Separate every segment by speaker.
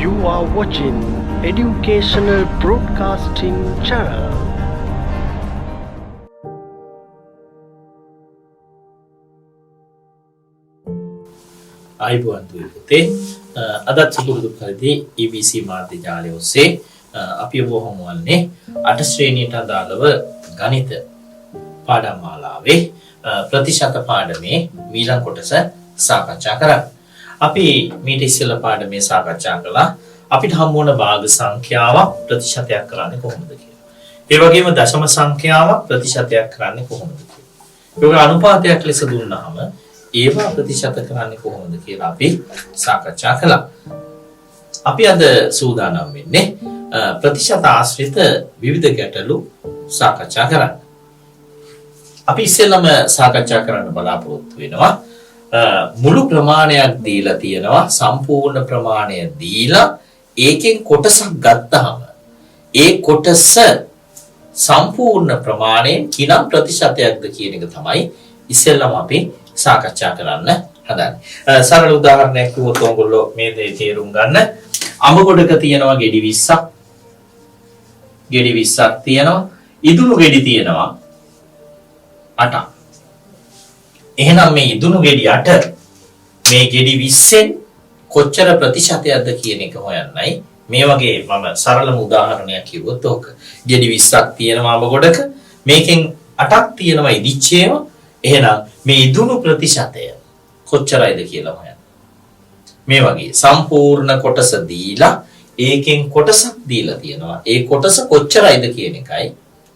Speaker 1: You are watching Educational Broadcasting Channel.
Speaker 2: ආයිබෝන් දුවේ පුතේ අදත් සුපුරුදු පරිදි EBC මාධ්‍ය ජාලය ඔස්සේ අපි ඔබ හමුවන්නේ 8 ශ්‍රේණියට අදාළව ගණිත පාඩම් මාලාවේ ප්‍රතිශත පාඩමේ ඊළඟ කොටස සාකච්ඡා කරන්න. අපි මීට ඉස්සෙල්ලා පාඩමේ සාකච්ඡා කළා අපිට හම්බ වුණ භාග සංඛ්‍යාවක් ප්‍රතිශතයක් කරන්නේ කොහොමද කියලා. ඒ වගේම දශම සංඛ්‍යාවක් ප්‍රතිශතයක් කරන්නේ කොහොමද කියලා. ඒක අනුපාතයක් ලෙස දුන්නාම ඒවා ප්‍රතිශත කරන්නේ කොහොමද කියලා අපි සාකච්ඡා කළා. අපි අද සූදානම් වෙන්නේ ප්‍රතිශත ආශ්‍රිත විවිධ ගැටලු සාකච්ඡා කරන්න. අපි ඉස්සෙල්ලාම සාකච්ඡා කරන්න බලාපොරොත්තු වෙනවා මුළු ප්‍රමාණයක් දීලා තියෙනවා සම්පූර්ණ ප්‍රමාණය දීලා ඒකෙන් කොටසක් ගත්තාම ඒ කොටස සම්පූර්ණ ප්‍රමාණයෙන් කිනම් ප්‍රතිශතයක්ද කියන එක තමයි ඉස්සෙල්ලාම අපි සාකච්ඡා කරන්න හදන්නේ. සරල උදාහරණයක් කිව්වොත් ඔයගොල්ලෝ මේ දේ තේරුම් ගන්න. අඹ ගොඩක තියෙනවා ගෙඩි 20ක්. ගෙඩි 20ක් තියෙනවා. ඉදුණු ගෙඩි තියෙනවා 8ක්. එහෙනම් මේ ඉදුණු ගෙඩි 8 මේ ගෙඩි 20න් කොච්චර ප්‍රතිශතයක්ද කියන එක හොයන්නයි මේ වගේ මම සරලම උදාහරණයක් කිව්වොත් ඕක. ගෙඩි 20ක් තියෙනවා අඹ ගොඩක. මේකෙන් 8ක් තියෙනවා ඉදිච්ච ඒවා. එහෙනම් මේ ඉදුණු ප්‍රතිශතය කොච්චරයිද කියලා හොයන්න. මේ වගේ සම්පූර්ණ කොටස දීලා ඒකෙන් කොටසක් දීලා තියෙනවා. ඒ කොටස කොච්චරයිද කියන එකයි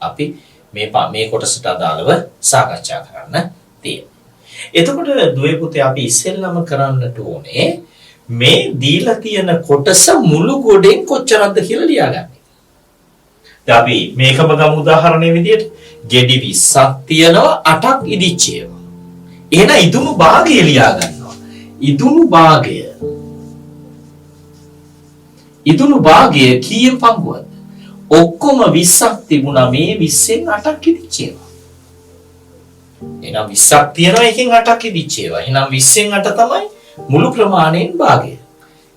Speaker 2: අපි මේ කොටසට අදාළව සාකච්ඡා කරන්න තියෙන්නේ. එතකොට දුවේ පුතේ අපි ඉස්සෙල්ලාම කරන්නට ඕනේ මේ දීලා තියෙන කොටස මුළු ගොඩෙන් කොච්චරක්ද කියලා ලියාගන්න. දැන් අපි මේකම ගමු උදාහරණයක් විදියට ගෙඩි 20ක් තියෙනවා 8ක් ඉදිච්ච ඒවා. එහෙනම් ඉදුණු භාගය ලියා ගන්නවා. ඉදුණු භාගය කීයෙන් පංගුවක්ද? ඔක්කොම 20ක් තිබුණා මේ 20න් 8ක් ඉදිච්ච ඒවා. එහෙනම් 20ක් තියෙනවා එකෙන් 8ක් ඉදිච්ච ඒවා. එහෙනම් 20න් 8 තමයි මුළු ප්‍රමාණයෙන් භාගය.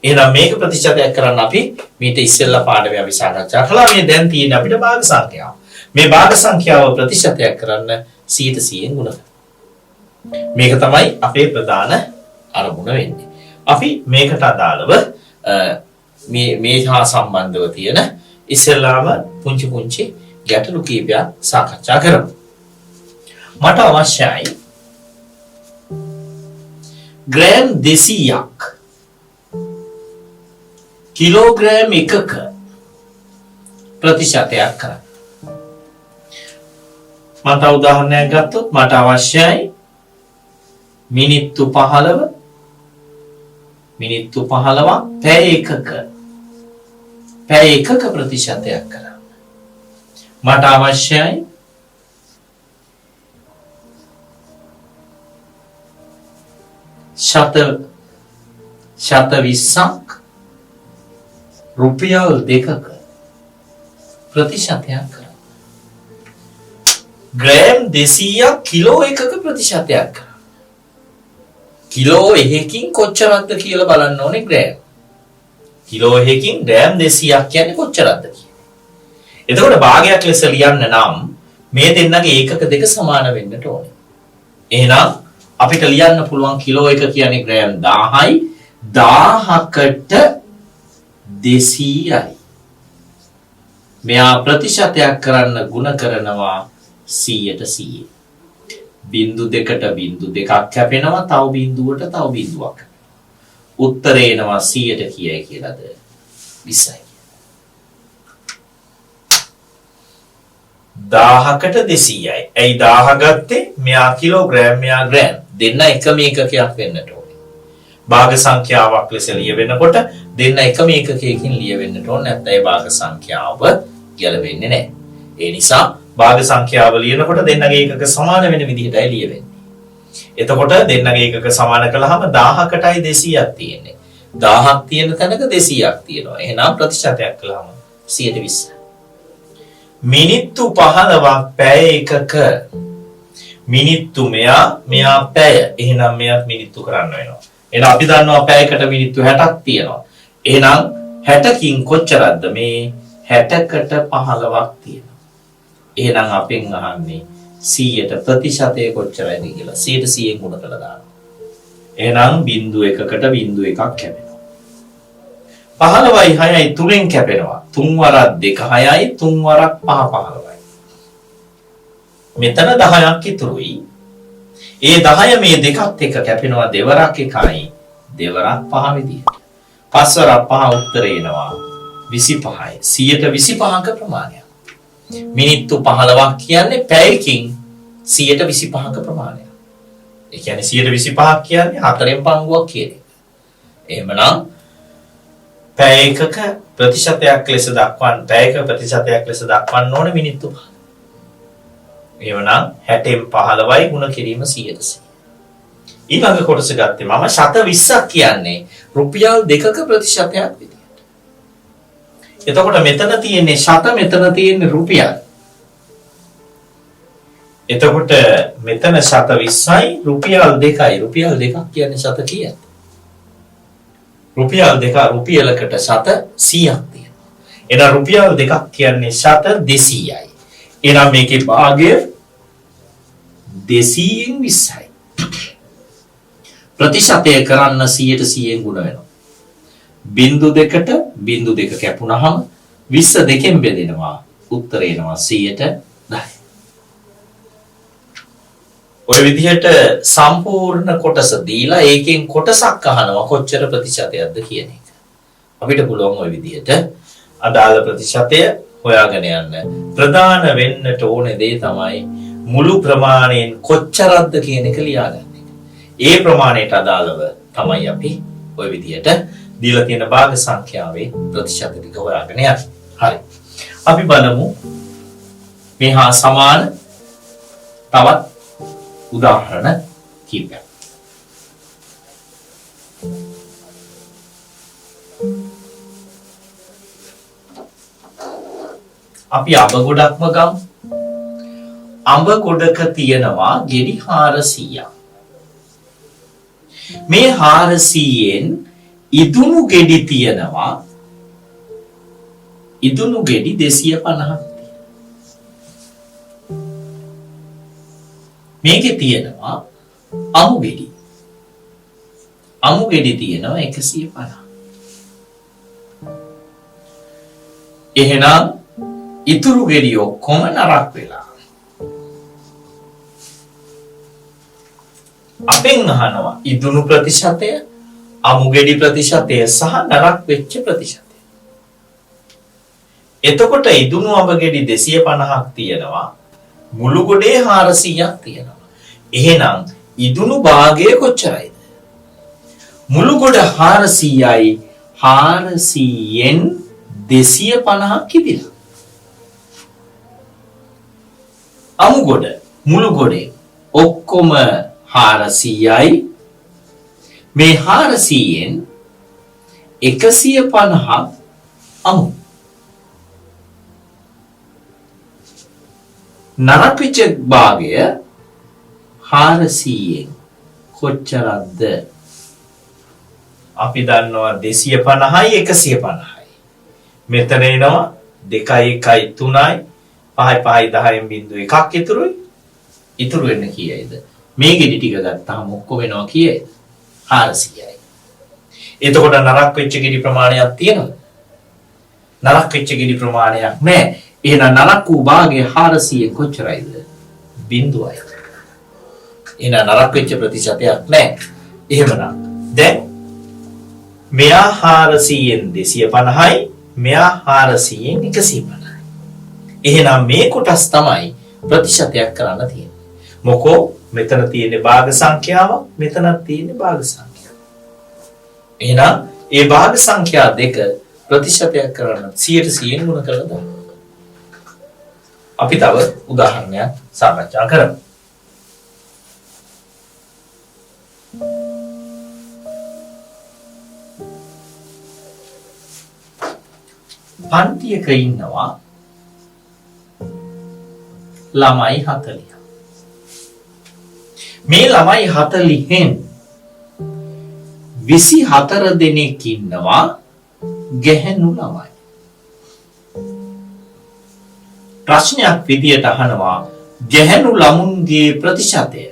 Speaker 2: එහෙනම් මේක ප්‍රතිශතයක් කරන්න අපි මීට ඉස්සෙල්ලා පාඩමේ අපි සාකච්ඡා කළා. මේ දැන් තියෙන අපිට භාග සංඛ්‍යාව. මේ භාග සංඛ්‍යාව ප්‍රතිශතයක් කරන්න 100%න් ගුණ කරනවා. මේක තමයි අපේ ප්‍රධාන අරමුණ වෙන්නේ. අපි මේකට අදාළව මේ හා සම්බන්ධව තියෙන ඉස්සෙල්ලාම පුංචි ගැටලු කීපයක් සාකච්ඡා කරමු. මට අවශ්‍යයි ග්‍රෑම් 200ක් කිලෝග්‍රෑම් එකක ප්‍රතිශතයක් කරන්න. මට උදාහරණයක් ගත්තොත් මට අවශ්‍යයි මිනිත්තු 15ක් පැය එකක ප්‍රතිශතයක් කරන්න. මට අවශ්‍යයි शत 20ක් රුපියල් 2ක ප්‍රතිශතයක් කරන්න. ග්‍රෑම් 200ක් කිලෝ එකක ප්‍රතිශතයක් කරන්න. කිලෝ එකකින් කොච්චරක්ද කියලා බලන්න ඕනේ ග්‍රෑම්. කිලෝ එකකින් ග්‍රෑම් 200ක් කියන්නේ කොච්චරක්ද කියන්නේ. එතකොට භාගයක් ලෙස ලියන්න නම් මේ දෙන්නගේ ඒකක දෙක සමාන වෙන්නට ඕනේ. එහෙනම් අපිට ලියන්න පුළුවන් කිලෝ එක කියන්නේ ග්‍රෑම් 1000යි 1000කට 200යි. මෙයා ප්‍රතිශතයක් කරන්න ಗುಣ කරනවා 100%. බිංදු දෙකට බිංදු දෙකක් කැපෙනවා තව බිංදුවට තව බිංදුවක්. උත්තරේ එනවා 100ට කියයි කියලාද 20යි. 1000කට 200යි. ඇයි 1000 ගත්තේ? මෙයා කිලෝග්‍රෑම් මෙයා ග්‍රෑම්. දෙන්න එකම ඒකකයක් වෙන්නට ඕනේ. භාග සංඛ්‍යාවක් ලෙස ලියවෙනකොට දෙන්න එකම ඒකකයකින් ලියවෙන්නට ඕනේ. නැත්නම් ඒ භාග සංඛ්‍යාව ගැලපෙන්නේ නැහැ. ඒ නිසා භාග සංඛ්‍යාව ලියනකොට දෙන්නගේ ඒකක සමාන වෙන විදිහටයි ලියවෙන්නේ. එතකොට දෙන්නගේ ඒකක සමාන කළාම 1000කටයි 200ක් තියෙන්නේ. 1000ක් තියෙන තැනක 200ක් තියෙනවා. එහෙනම් ප්‍රතිශතයක් කළාම 120. මිනිත්තු 15ක් පැය එකක මිනිත්තු මෙයා පැය. එහෙනම් මෙයාත් මිනිත්තු කරන්න වෙනවා. එහෙනම් අපි දන්නවා පැයකට මිනිත්තු 60ක් තියෙනවා. එහෙනම් 60කින් කොච්චරක්ද මේ 60කට 15ක් තියෙනවා. එහෙනම් අපෙන් අහන්නේ 100ට ප්‍රතිශතය කොච්චරයිද කියලා. 100ට 100න් ගුණ කරලා දානවා. එහෙනම් 0.1කට 0.1ක් කැපෙනවා. 15යි 6යි 3ෙන් කැපෙනවා. 3 වරක් 2 6යි 3 වරක් 5 15යි. මෙතන 10ක් ඉතුරුයි. ඒ 10 මේ දෙකත් එක්ක කැපෙනවා දෙවරක් එකයි. දෙවරක් 5 විදියට. 5 වරක් 5 උත්තර එනවා 25යි. 125ක ප්‍රමාණයක්. මිනිත්තු 15ක් කියන්නේ පැයකින් 125ක ප්‍රමාණයක්. ඒ කියන්නේ 125ක් කියන්නේ 4න් පංගුවක් කියන එක. එහෙමනම් පැය එකක ප්‍රතිශතයක් ලෙස දක්වන්න පැයක ප්‍රතිශතයක් ලෙස දක්වන්න ඕනේ මිනිත්තු 5. එහෙමනම් 60න් 15යි ගුණ කිරීම 100%. ඊළඟ කොටස ගත්තේ මම 120ක් කියන්නේ රුපියල් 2ක ප්‍රතිශතයක් විදියට. එතකොට මෙතන තියෙන්නේ ශත මෙතන තියෙන්නේ රුපියල්. එතකොට මෙතන 120යි රුපියල් 2යි. රුපියල් 2ක් කියන්නේ ශත කීයද? රුපියල් 2 රුපියලකට ශත 100ක් තියෙනවා. එහෙනම් රුපියල් 2ක් කියන්නේ ශත 200යි. එහෙනම් මේකේ භාගය 200න් 20යි. ප්‍රතිශතය කරන්න 100ට 100න් ගුණ වෙනවා. 0.2ට 0.2 කැපුණාම 20 දෙකෙන් බෙදෙනවා. උත්තර එනවා 100ට 10. ඔය විදිහට සම්පූර්ණ කොටස දීලා ඒකෙන් කොටසක් අහනවා කොච්චර ප්‍රතිශතයක්ද කියන එක. අපිට පුළුවන් ওই විදිහට අදාළ ප්‍රතිශතය හොයාගෙන යන්න. ප්‍රධාන වෙන්නට ඕනේ දේ තමයි මුළු ප්‍රමාණයෙන් කොච්චරක්ද කියන එක ලියාගන්න එක. ඒ ප්‍රමාණයට අදාළව තමයි අපි ওই විදිහට දීලා තියෙන භාග සංඛ්‍යාවේ ප්‍රතිශත ටික හොයාගෙන යන්නේ. හරි. අපි බලමු මේ හා සමාන තවත් උදාහරණ කීපයක්. අපි අඹ ගොඩක්ම ගමු. අඹ ගොඩක තියෙනවා ගෙඩි 400ක්. මේ 400න් ඉදුණු ගෙඩි තියෙනවා ඉදුණු ගෙඩි 250ක්. මේකේ තියෙනවා අමු ගෙඩි. අමු ගෙඩි තියෙනවා 150. එහෙනම් ඉතුරු ගෙඩි ඔක්කොම නරක් වෙලා. අපෙන් අහනවා ඉදුණු ප්‍රතිශතය, අමු ගෙඩි ප්‍රතිශතය සහ නරක් වෙච්ච ප්‍රතිශතය. එතකොට ඉදුණු අඹ ගෙඩි 250ක් තියෙනවා. මුළු ගොඩේ 400ක් තියෙනවා. එහෙනම් ඉදුණු භාගය කොච්චරයිද? මුළු ගොඩ 400යි 400න් 250ක් ඉදිරිය. අමු ගොඩ මුළු ගොඩේ ඔක්කොම 400යි. මේ 400න් 150ක් අමු. නරක වෙච්ච භාගය 400න් කොච්චරක්ද? අපි දන්නවා 250යි 150යි. මෙතන එනවා 2යි 1යි 3යි 5යි 5යි 10න් බිංදුව එකක් ඉතුරුයි. ඉතුරු වෙන්නේ කීයද? මේ ගෙඩි ටික ගත්තාම ඔක්කොම වෙනවා කීයද? 400යි. එතකොට නරක වෙච්ච ගෙඩි ප්‍රමාණයක් තියෙනවද? නරක වෙච්ච ගෙඩි ප්‍රමාණයක් නැහැ. එහෙනම් නරක වූ භාගය 400 කොච්චරයිද? බිංදුවයි. එහෙනම් නරක වෙච්ච ප්‍රතිශතයක් නැහැ. එහෙමනම් දැන් මෙයා 400න් 250යි, මෙයා 400න් 150යි. එහෙනම් මේ කොටස් තමයි ප්‍රතිශතයක් කරන්න තියෙන්නේ. මොකෝ මෙතන තියෙන්නේ භාග සංඛ්‍යාව, මෙතනත් තියෙන්නේ භාග සංඛ්‍යාව. එහෙනම් ඒ භාග සංඛ්‍යා දෙක ප්‍රතිශතයක් කරන්න 100න් ගුණ කරලා දාන්න. අපි තව උදාහරණයක් සාකච්ඡා කරමු. පන්තියක ඉන්නවා ළමයි 40. මේ ළමයි 40න් 24 දෙනෙක් ඉන්නවා ගැහැණු ළමයි. ප්‍රශ්නයක් විදියට අහනවා ගැහැණු ළමුන්ගේ ප්‍රතිශතය.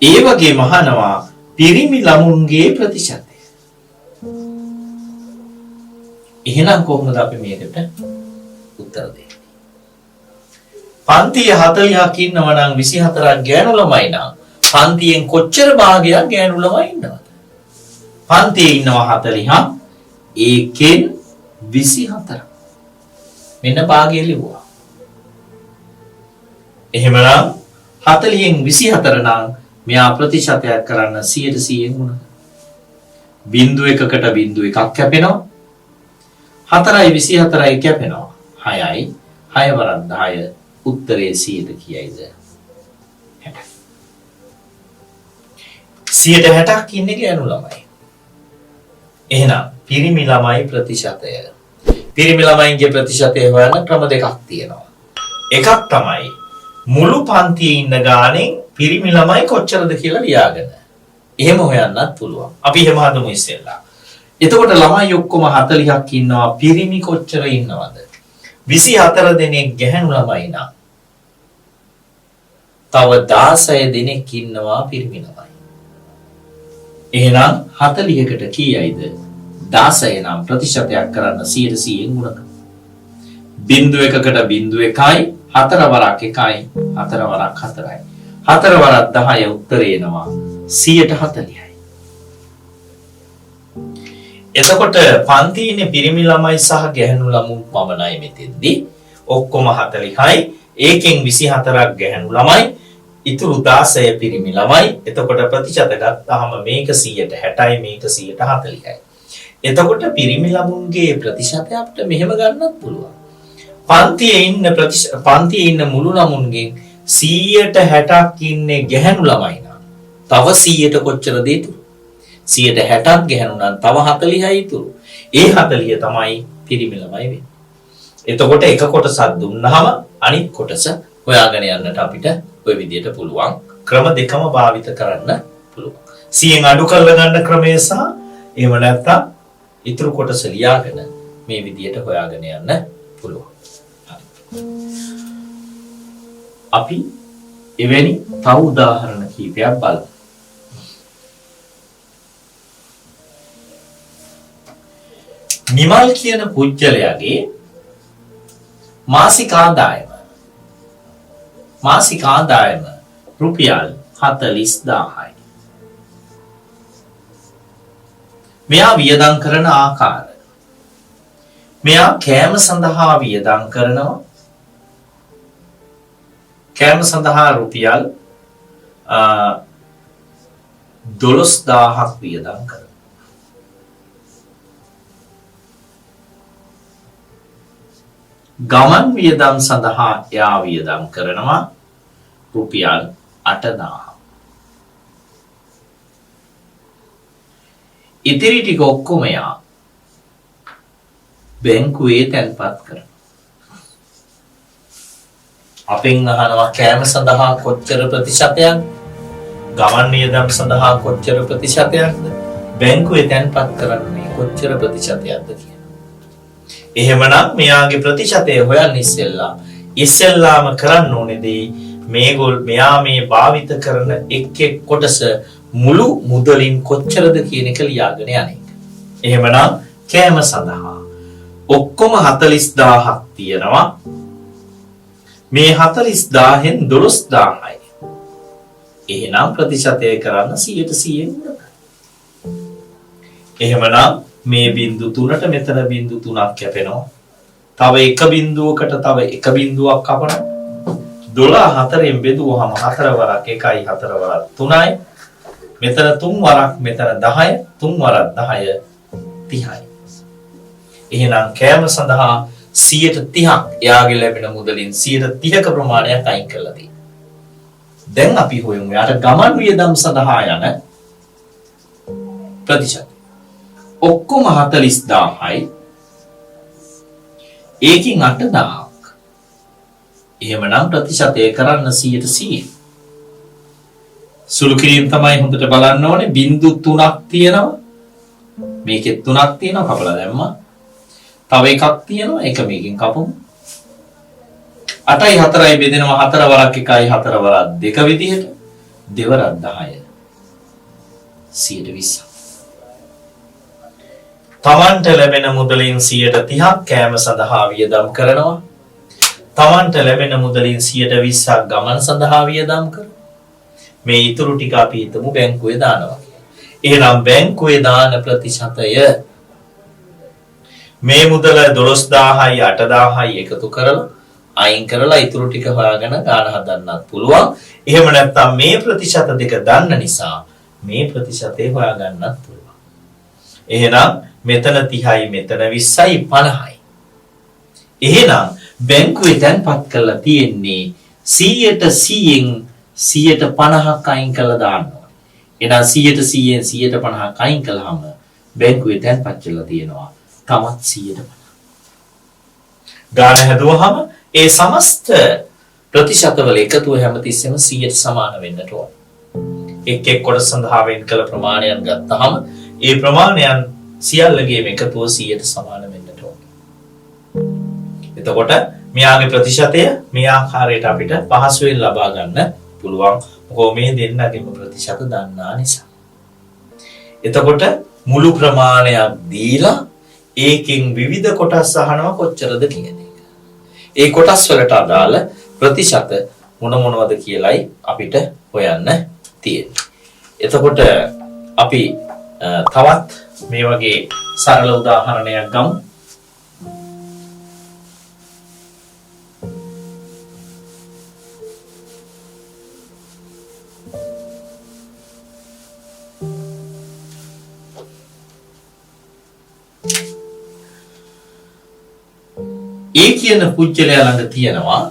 Speaker 2: ඒ වගේම අහනවා පිරිමි ළමුන්ගේ ප්‍රතිශතය. එහෙනම් කොහොමද අපි මේකට උත්තර දෙන්නේ? පන්තිය 40ක් ඉන්නවා නම් 24ක් ගැහැණු ළමයි නම් පන්තියෙන් කොච්චර භාගයක් ගැහැණු ළමයි ඉන්නවද? පන්තියේ ඉන්නවා 40ක් ඒකෙන් 24. මෙන්න භාගය ලිව්වා. එහෙමනම් 40න් 24 නම් මෙයා ප්‍රතිශතයක් කරන්න 100%න් වුණා. බිංදු එකකට බිංදු එකක් කැපෙනවා. 4යි 24යි කැපෙනවා. 6යි 6 වරක් 10 උත්තරේ 100ට කියයිද? 60. 60ක් ඉන්නේ ගැහැණු ළමයි. එහෙනම් පිරිමි ළමයි ප්‍රතිශතය. පිරිමි ළමයින්ගේ ප්‍රතිශතය හොයන්න ක්‍රම දෙකක් තියෙනවා. එකක් තමයි මුළු පන්තියේ ඉන්න ගානෙන් පිරිමි ළමයි කොච්චරද කියලා ලියාගෙන. එහෙම හොයන්නත් පුළුවන්. අපි එහෙම හදමු ඉස්සෙල්ලා. එතකොට ළමයි ඔක්කොම 40ක් ඉන්නවා. පිරිමි කොච්චර ඉන්නවද? 24 දෙනෙක් ගැහැණු ළමයි නම් තව 16 දෙනෙක් ඉන්නවා පිරිමි ළමයි. එහෙනම් 40කට කීයයිද? 16 නම් ප්‍රතිශතයක් කරන්න 100%න් ගුණ කරනවා. බිංදු එකකට බිංදු එකයි 4 වරක් 1යි 4 වරක් 4යි 4 වරක් 10 උත්තරේ එනවා 140යි. එතකොට පන්තියේ ඉන්නේ පිරිමි ළමයි සහ ගැහැණු ළමුන් පමණයි මෙතෙන්දී. ඔක්කොම 40යි. ඒකෙන් 24ක් ගැහැණු ළමයි. ඉතුරු 16 පිරිමි ළමයි. එතකොට ප්‍රතිශත ගත්තාම මේක 160යි මේක 140යි. එතකොට පිරිමි ළමුන්ගේ ප්‍රතිශතය අපිට මෙහෙම ගන්නත් පුළුවන්. පන්තියේ ඉන්න මුළු ළමුන්ගෙන් 160ක් ඉන්නේ ගැහැණු ළමයි නම් තව 100ට කොච්චරද ඉතුරු? 160ක් ගැහැණු නම් තව 40යි ඉතුරු. ඒ 40 තමයි පිරිමි ළමයි වෙන්නේ. එතකොට එක කොටසක් දුන්නාම අනිත් කොටස හොයාගෙන යන්නට අපිට ওই විදිහට පුළුවන්. ක්‍රම දෙකම භාවිත කරන්න පුළුවන්. 100න් අඩු කරලා ගන්න ක්‍රමය සහ එහෙම නැත්නම් ඉතුරු කොටස ලියාගෙන මේ විදිහට හොයාගෙන යන්න පුළුවන්. අපි එවැනි තව උදාහරණ කීපයක් බලමු. නිමල් කියන පුජ්‍යලයාගේ මාසික ආදායම රුපියල් 40000යි. මෙයා වියදම් කරන ආකාරය. මෙයා කෑම සඳහා වියදම් කරනවා. කෑම සඳහා රුපියල් 12000ක් වියදම් කරනවා. ගමන් වියදම් සඳහා එයා වියදම් කරනවා රුපියල් 8000. ඉතිරි ටික ඔක්කොම එයා බැංකුවේ තැන්පත් කරනවා. අපෙන් අහනවා කෑම සඳහා කොච්චර ප්‍රතිශතයක්, ගමන් වියදම් සඳහා කොච්චර ප්‍රතිශතයක්ද, බැංකුවේ තැන්පත් කරන්නේ කොච්චර ප්‍රතිශතයක්ද කියලා. එහෙමනම් මෙයාගේ ප්‍රතිශතය හොයන්න ඉස්සෙල්ලාම කරන්න ඕනේදී මෙයා මේ භාවිත කරන එක් කොටස මුළු මුදලින් කොච්චරද කියන එක ලියාගෙන යන එක. එහෙමනම් කෑම සඳහා ඔක්කොම 40000ක් තියෙනවා. මේ 40000න් 12000යි. එහෙනම් ප්‍රතිශතය කරන්න 100%න් උනයි. එහෙමනම් මේ බිංදු 3ට මෙතන බිංදු 3ක් කැපෙනවා. තව එක බිංදුවකට තව එක බිංදුවක් කපනවා. 12 4ෙන් බෙදුවහම 4 වරක් 1යි 4 වරක් 3යි. මෙතන 3 වරක් මෙතන 10 3 වරක් 10 30යි. එහෙනම් කෑම සඳහා 130ක් එයාගේ ලැබෙන මුදලින් 130ක ප්‍රමාණයක් අයින් කරලා තියෙනවා. දැන් අපි හොයමු යාට ගමන් වියදම් සඳහා යන ප්‍රතිශත. ඔක්කොම 40000යි. ඒකින් 8000ක්. එහෙමනම් ප්‍රතිශතය කරන්න 100%. සුළු කිරීම තමයි හොඳට බලන්න ඕනේ. බිංදු 3ක් තියෙනවා. මේකෙත් 3ක් තියෙනවා කපලා දැම්මා. තව එකක් තියෙනවා ඒක මේකෙන් කපමු. 8යි 4යි බෙදෙනවා 4 වරක් 1යි 4 වරක් 2 විදිහට. දෙවරක් 10. 120. තමන්ට ලැබෙන මුදලින් 30ක් කෑම සඳහා වියදම් කරනවා. තමන්ට ලැබෙන මුදලින් 20ක් ගමන් සඳහා වියදම් කරනවා. මේ ඉතුරු ටික අපි හිතමු බැංකුවේ දානවා කියලා. එහෙනම් බැංකුවේ දාන ප්‍රතිශතය මේ මුදල 12000යි 8000යි එකතු කරලා අයින් කරලා ඉතුරු ටික හොයාගෙන ගාන හදන්නත් පුළුවන්. එහෙම නැත්නම් මේ ප්‍රතිශත දෙක දන්න නිසා මේ ප්‍රතිශතේ හොයාගන්නත් පුළුවන්. එහෙනම් මෙතන 30යි මෙතන 20යි 50යි. එහෙනම් බැංකුවේ තැන්පත් කරලා තියෙන්නේ 100%න් 150ක් අයින් කරලා දාන්න ඕනේ. එහෙනම් 100%න් 150ක් අයින් කළාම බැංකුවේ තැන්පත් කරලා තියෙනවා තවත් 150. ගාන හැදුවහම ඒ සමස්ත ප්‍රතිශතවල එකතුව හැමතිස්සෙම 100ට සමාන වෙන්නට ඕන. එක් එක් කොටස සඳහා වෙන් කළ ප්‍රමාණයන් ගත්තාම ඒ ප්‍රමාණයන් සියල්ලගේම එකතුව 100ට සමාන වෙන්නට ඕන. එතකොට මෙයාගේ ප්‍රතිශතය මේ ආකාරයට අපිට පහසුවෙන් ලබා ගන්න පුළුවන්. මොකද මේ දෙන්නගේම ප්‍රතිශත දන්නා නිසා. එතකොට මුළු ප්‍රමාණයක් දීලා ඒකෙන් විවිධ කොටස් අහනවා කොච්චරද කියන එක. ඒ කොටස් වලට අදාළ ප්‍රතිශත මොනවද කියලායි අපිට හොයන්න තියෙන්නේ. එතකොට අපි තවත් මේ වගේ සරල උදාහරණයක් ගමු. ඒ කියන පුජ්‍යලයා ළඟ තියෙනවා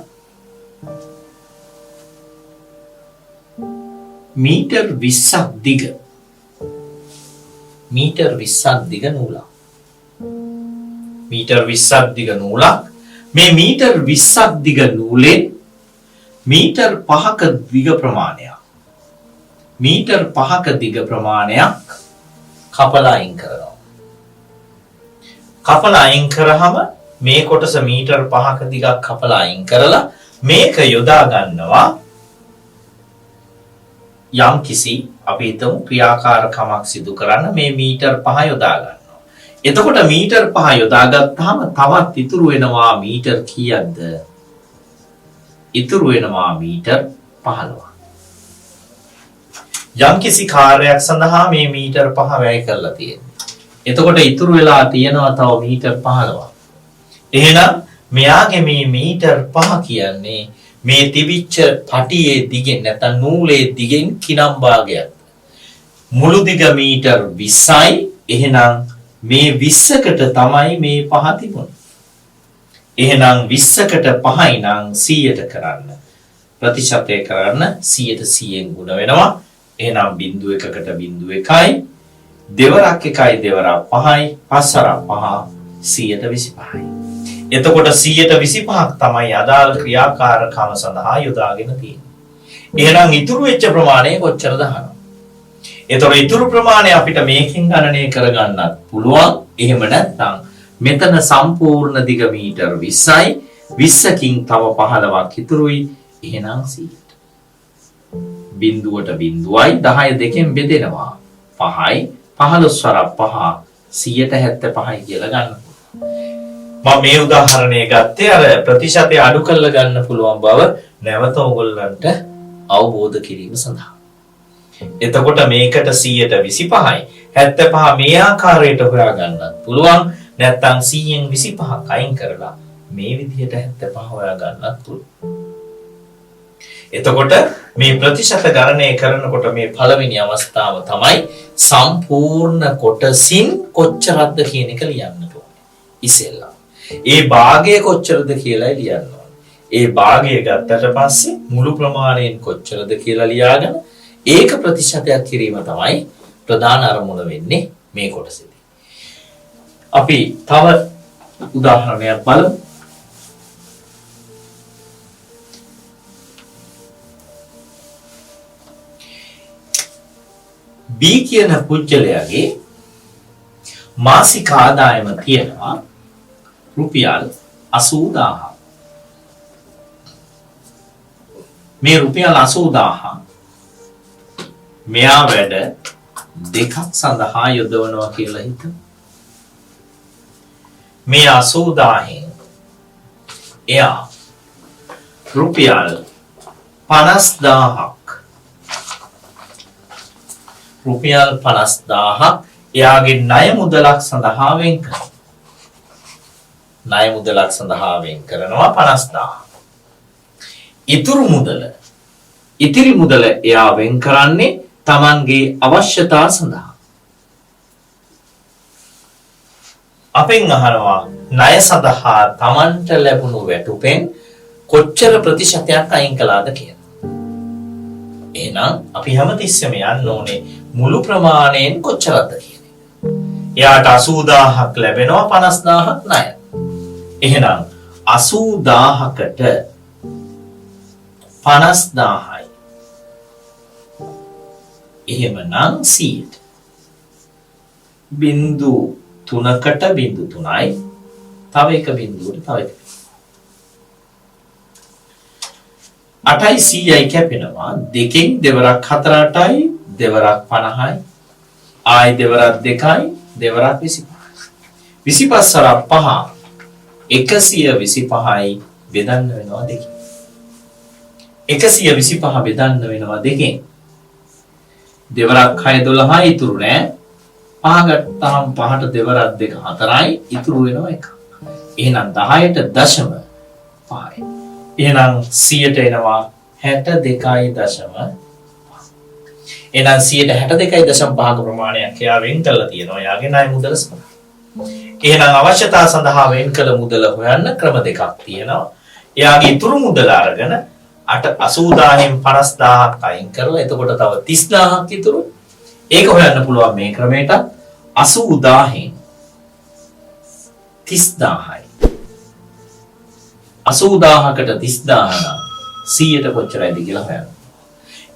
Speaker 2: මීටර් 20ක් දිග නූලක්. මීටර් 20ක් දිග නූලක්. මේ මීටර් 20ක් දිග නූලෙන් මීටර් 5ක දිග ප්‍රමාණයක් කපලා අයින් කරනවා. කපලා අයින් කරාම මේ කොටස මීටර් 5ක දිගක් කපලා අයින් කරලා මේක යොදා ගන්නවා යම් කිසි අපි හිතමු ක්‍රියාකාරකමක් සිදු කරන්න මේ මීටර් 5 යොදා ගන්නවා. එතකොට මීටර් 5 යොදාගත්තාම තවත් ඉතුරු වෙනවා මීටර් කීයක්ද? ඉතුරු වෙනවා මීටර් 15ක්. යම් කිසි කාර්යයක් සඳහා මේ මීටර් 5 වැය කරලා තියෙනවා. එතකොට ඉතුරු වෙලා තියෙනවා තව මීටර් 15ක්. එහෙනම් මෙයාගේ මේ මීටර් 5 කියන්නේ මේ තිබිච්ච පටියේ දිගෙන් නැත්නම් නූලේ දිගෙන් කිනම් භාගයක්. මුළු දිග මීටර් 20යි. එහෙනම් මේ 20කට තමයි මේ 5 තිබුණේ. එහෙනම් 20කට 5යි නම් 100ට කරන්න. ප්‍රතිශතය කරන්න 100ට 100ෙන් ගුණ වෙනවා. එහෙනම් 0.1කට 0.1යි. දෙවරක් 1යි දෙවරක් 5යි. පස්වරක් 5 125යි. එතකොට 125ක් තමයි අදාළ ක්‍රියාකාරකම සඳහා යොදාගෙන තියෙන්නේ. එහෙනම් ඉතුරු වෙච්ච ප්‍රමාණය කොච්චරද අහනවා. එතකොට ඉතුරු ප්‍රමාණය අපිට මේකෙන් ගණනය කරගන්නත් පුළුවන්. එහෙම නැත්නම් මෙතන සම්පූර්ණ දිග මීටර් 20යි 20කින් තව 15ක් ඉතුරුයි. එහෙනම් 100ට. බිඳුවට බිඳුවයි 10 දෙකෙන් බෙදෙනවා 5යි 15 වරක් 5 175යි කියලා ගන්න. මම මේ උදාහරණය ගත්තේ අර ප්‍රතිශතය අඩු කරලා ගන්න පුළුවන් බව නැවත ඔයගොල්ලන්ට අවබෝධ කිරීම සඳහා. එතකොට මේකට 125යි 75 මේ ආකාරයට හොයා ගන්නත් පුළුවන්. නැත්නම් 100න් 25ක් අයින් කරලා මේ විදිහට 75 හොයා ගන්නත් පුළුවන්. එතකොට මේ ප්‍රතිශත ගණනය කරනකොට මේ පළවෙනි අවස්ථාව තමයි සම්පූර්ණ කොටසින් කොච්චරක්ද කියන එක ලියන්න ඕනේ. ඉතින්ලා ඒ භාගය කොච්චරද කියලා ලියන්න ඕනේ. ඒ භාගය ගත්තට පස්සේ මුළු ප්‍රමාණයෙන් කොච්චරද කියලා ලියාගෙන ඒක ප්‍රතිශතයක් කිරීම තමයි ප්‍රධාන අරමුණ වෙන්නේ මේ කොටසේදී. අපි තව උදාහරණයක් බලමු. B කියන පුජ්‍යලයාගේ මාසික ආදායම තියෙනවා රුපියල් 80000. මේ රුපියල් 80000 මෙයා වැඩ දෙකක් සඳහා යොදවනවා කියලා හිතමු. මේ 80000න් එයා රුපියල් 50000ක් එයාගේ ණය මුදලක් සඳහා වෙන් කරනවා. ණය මුදලක් සඳහා වෙන් කරනවා 50000. ඉතිරි මුදල එයා වෙන් කරන්නේ තමන්ගේ අවශ්‍යතා සඳහා. අපෙන් අහනවා ණය සඳහා තමන්ට ලැබුණු වැටුපෙන් කොච්චර ප්‍රතිශතයක් අයින් කළාද කියලා. එහෙනම් අපි හැමතිස්සෙම යන්න ඕනේ මුළු ප්‍රමාණයෙන් කොච්චරද කියන එක. එයාට 80000ක් ලැබෙනවා 50000ක් ණය. එහෙනම් 80000කට 50000යි. එහෙමනම් 100ට. බිංදු 3කට බිංදු 3යි. තව එක බිංදුවට තව එක. 8යි 100යි කැපෙනවා. දෙකෙන් දෙවරක් 4 8යි, දෙවරක් 50යි. ආයි දෙවරක් 2යි, දෙවරක් 25යි. 25 සරක් 5 125යි බෙදන්න වෙනවා දෙකෙන්. 125 බෙදන්න වෙනවා දෙකෙන්. දෙවරක් 6 12යි ඉතුරු නෑ. 5 ගත්තාම 5ට දෙවරක් 2 4යි ඉතුරු වෙනවා 1. එහෙනම් 10ට දශම 5යි. එහෙනම් 100ට එනවා 62.5. එහෙනම් 162.5ක ප්‍රමාණයක් එයා වෙන් කරලා තියෙනවා යාගේ ණය මුදල සඳහා. එහෙනම් අවශ්‍යතා සඳහා වෙන් කළ මුදල හොයන්න ක්‍රම දෙකක් තියෙනවා. එයාගේ ඉතුරු මුදල අරගෙන 80000න් 50000ක් අයින් කරලා එතකොට තව 30000ක් ඉතුරු. ඒක හොයන්න පුළුවන් මේ ක්‍රමයට 80000න් 30000යි. 80000කට 30000 නම් 100ට කොච්චරයිද කියලා හොයන්න.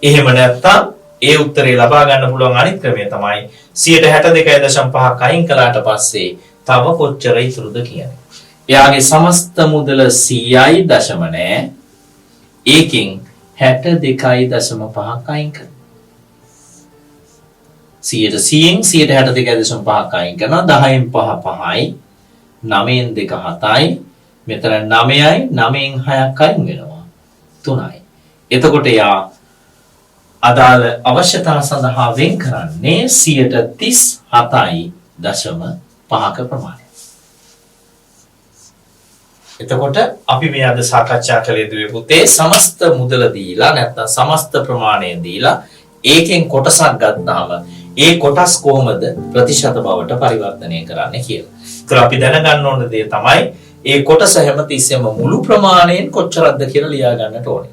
Speaker 2: එහෙම නැත්නම් ඒ උත්තරේ ලබා ගන්න පුළුවන් අනිත් ක්‍රමය තමයි 162.5ක් අයින් කළාට පස්සේ තව කොච්චර ඉතුරුද කියන්නේ. එයාගේ සමස්ත මුදල 100යි දශම නැහැ. ඒකෙන් 62.5ක් අයින් කරනවා. 100ට 100න් 162.5ක් අයින් කරනවා. 10න් 5 5යි. 9න් 2 7යි. මෙතන 9යි 9න් 6ක් අයින් වෙනවා 3යි. එතකොට යා අදාළ අවශ්‍යතා සඳහා වෙන් කරන්නේ 137.5ක ප්‍රමාණය. එතකොට අපි මේ අද සාකච්ඡා කළේ දුවේ පුතේ සමස්ත මුදල දීලා නැත්නම් සමස්ත ප්‍රමාණය දීලා ඒකෙන් කොටසක් ගත්තාම ඒ කොටස් කොහොමද ප්‍රතිශත බවට පරිවර්තනය කරන්නේ කියලා. ඒතර අපි දැනගන්න ඕන දේ තමයි ඒ කොටස හැමතිස්සෙම මුළු ප්‍රමාණයෙන් කොච්චරද කියලා ලියා ගන්නට ඕනේ.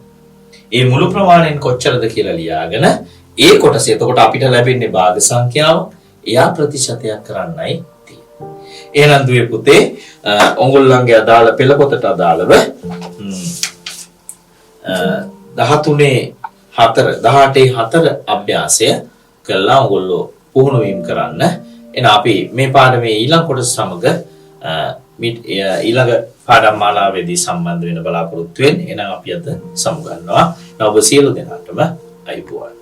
Speaker 2: ඒ මුළු ප්‍රමාණයෙන් කොච්චරද කියලා ලියාගෙන ඒ කොටස එතකොට අපිට ලැබෙන්නේ භාග සංඛ්‍යාව එයා ප්‍රතිශතයක් කරන්නයි තියෙන්නේ. එහෙනම් දුවේ පුතේ ඔයගොල්ලන්ගේ අදාළ පෙළ පොතට අදාළව 13/4 අභ්‍යාසය කළා ඔයගොල්ලෝ පුහුණු වීම කරන්න. එහෙනම් අපි මේ පාඩමේ ඊළඟ කොටස සමග ඊළඟ පාඩම් මාලාවේදී සම්බන්ධ වෙන බලාපොරොත්තු වෙන්නේ. එහෙනම් අපි අද සමුගන්නවා. ඔබ සියලු දෙනාටම අයිබෝවන්.